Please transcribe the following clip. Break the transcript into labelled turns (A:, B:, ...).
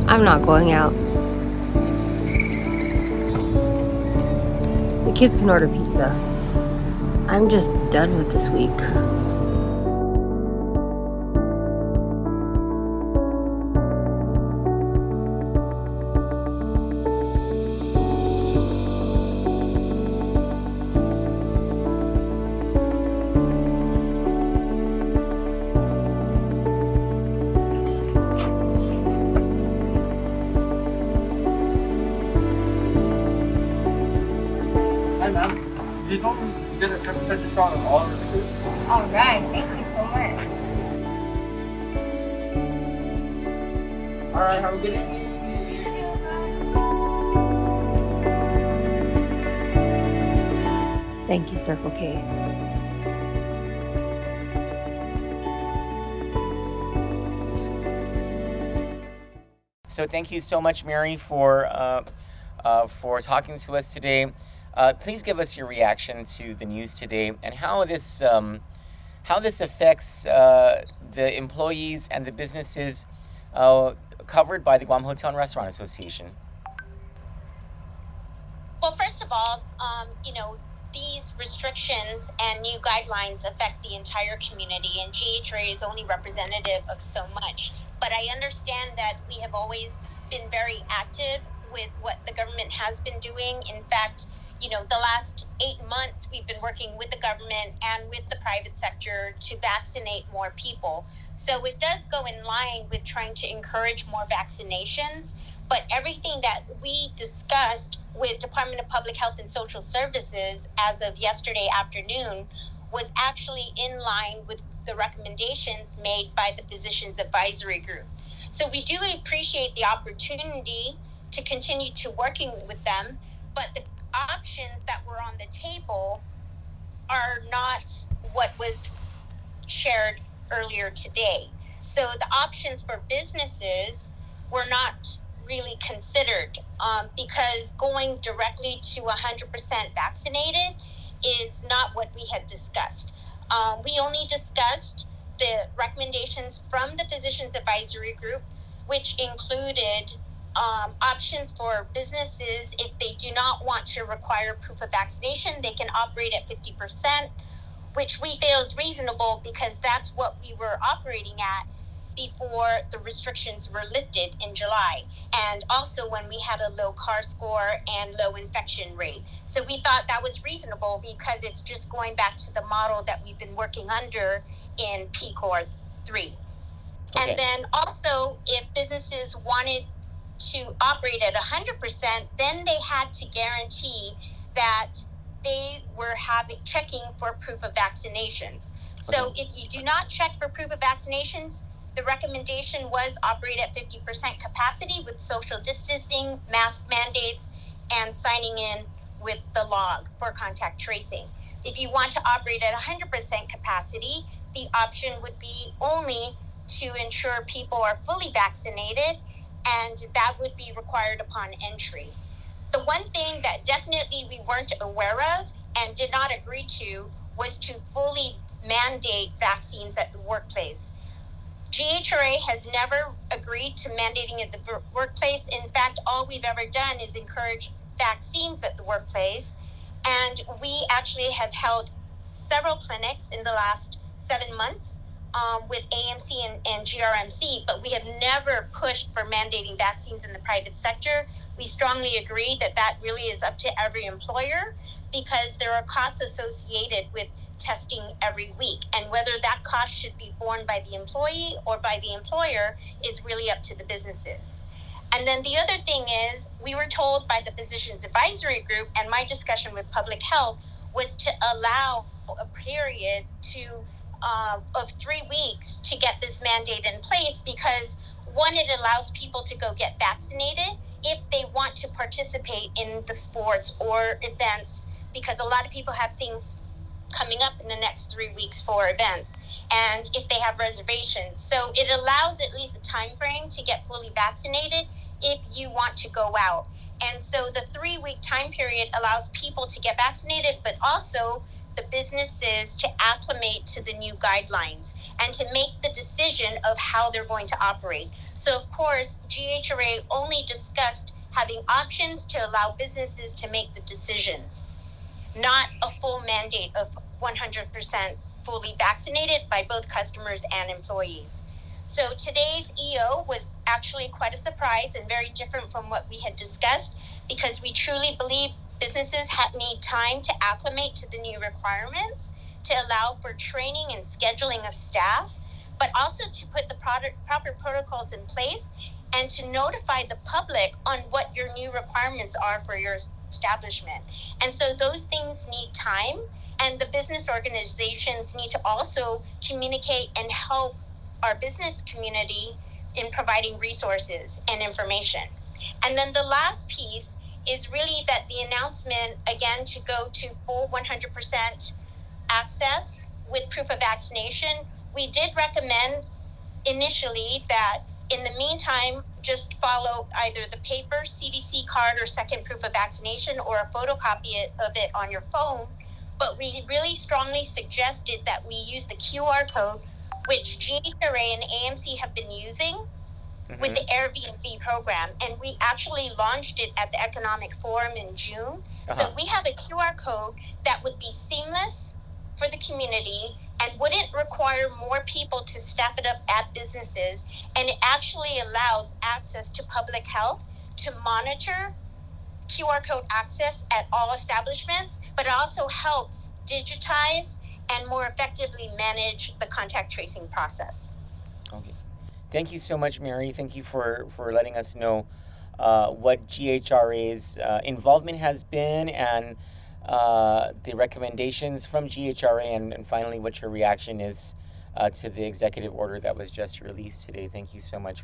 A: I'm not going out. The kids can order pizza. I'm just done with this week.
B: Hi, ma'am. You told me to get a 10% discount on all of the goods.
C: All right, thank you so much.
B: All right, have a good evening.
A: Thank you, Circle K.
D: So thank you so much, Mary, for talking to us today. Please give us your reaction to the news today and how this affects the employees and the businesses covered by the Guam Hotel and Restaurant Association.
E: Well, first of all, these restrictions and new guidelines affect the entire community, and GHRA is only representative of so much. But I understand that we have always been very active with what the government has been doing. In fact, the last 8 months, we've been working with the government and with the private sector to vaccinate more people. So it does go in line with trying to encourage more vaccinations. But everything that we discussed with Department of Public Health and Social Services as of yesterday afternoon was actually in line with the recommendations made by the Physicians Advisory Group. So we do appreciate the opportunity to continue to working with them, but the options that were on the table are not what was shared earlier today. So the options for businesses were not really considered because going directly to 100% vaccinated is not what we had discussed. We only discussed the recommendations from the Physicians Advisory Group, which included options for businesses. If they do not want to require proof of vaccination, they can operate at 50%, which we feel is reasonable because that's what we were operating at before the restrictions were lifted in July, and also when we had a low CAR score and low infection rate. So we thought that was reasonable because it's just going back to the model that we've been working under in PCOR 3. Okay. And then also, if businesses wanted to operate at 100%, then they had to guarantee that they were checking for proof of vaccinations. So if you do not check for proof of vaccinations, the recommendation was operate at 50% capacity with social distancing, mask mandates, and signing in with the log for contact tracing. If you want to operate at 100% capacity, the option would be only to ensure people are fully vaccinated, and that would be required upon entry. The one thing that definitely we weren't aware of and did not agree to was to fully mandate vaccines at the workplace. GHRA has never agreed to mandating at the workplace. In fact, all we've ever done is encourage vaccines at the workplace. And we actually have held several clinics in the last 7 months with AMC and GRMC, but we have never pushed for mandating vaccines in the private sector. We strongly agree that that really is up to every employer because there are costs associated with testing every week, and whether that cost should be borne by the employee or by the employer is really up to the businesses. And then the other thing is, we were told by the Physicians Advisory Group, and my discussion with public health was to allow a period of 3 weeks to get this mandate in place because, one, it allows people to go get vaccinated if they want to participate in the sports or events, because a lot of people have things coming up in the next 3 weeks for events, and if they have reservations. So it allows at least a time frame to get fully vaccinated if you want to go out. And so the 3-week time period allows people to get vaccinated, but also the businesses to acclimate to the new guidelines and to make the decision of how they're going to operate. So, of course, GHRA only discussed having options to allow businesses to make the decisions, not a full mandate of 100% fully vaccinated by both customers and employees. So today's EO was actually quite a surprise and very different from what we had discussed, because we truly believe businesses need time to acclimate to the new requirements, to allow for training and scheduling of staff, but also to put the proper protocols in place and to notify the public on what your new requirements are for your establishment. And so those things need time, and the business organizations need to also communicate and help our business community in providing resources and information. And then the last piece is really that the announcement, again, to go to full 100% access with proof of vaccination. We did recommend initially that in the meantime, just follow either the paper CDC card or second proof of vaccination or a photocopy of it on your phone. But we really strongly suggested that we use the QR code, which GHRA and AMC have been using with the Airbnb program. And we actually launched it at the Economic Forum in June. So we have a QR code that would be seamless for the community and wouldn't require more people to staff it up at businesses. And it actually allows access to public health to monitor QR code access at all establishments, but it also helps digitize and more effectively manage the contact tracing process.
D: Okay. Thank you so much, Mary. Thank you for letting us know what GHRA's involvement has been, and the recommendations from GHRA, and finally what your reaction is to the executive order that was just released today. Thank you so much.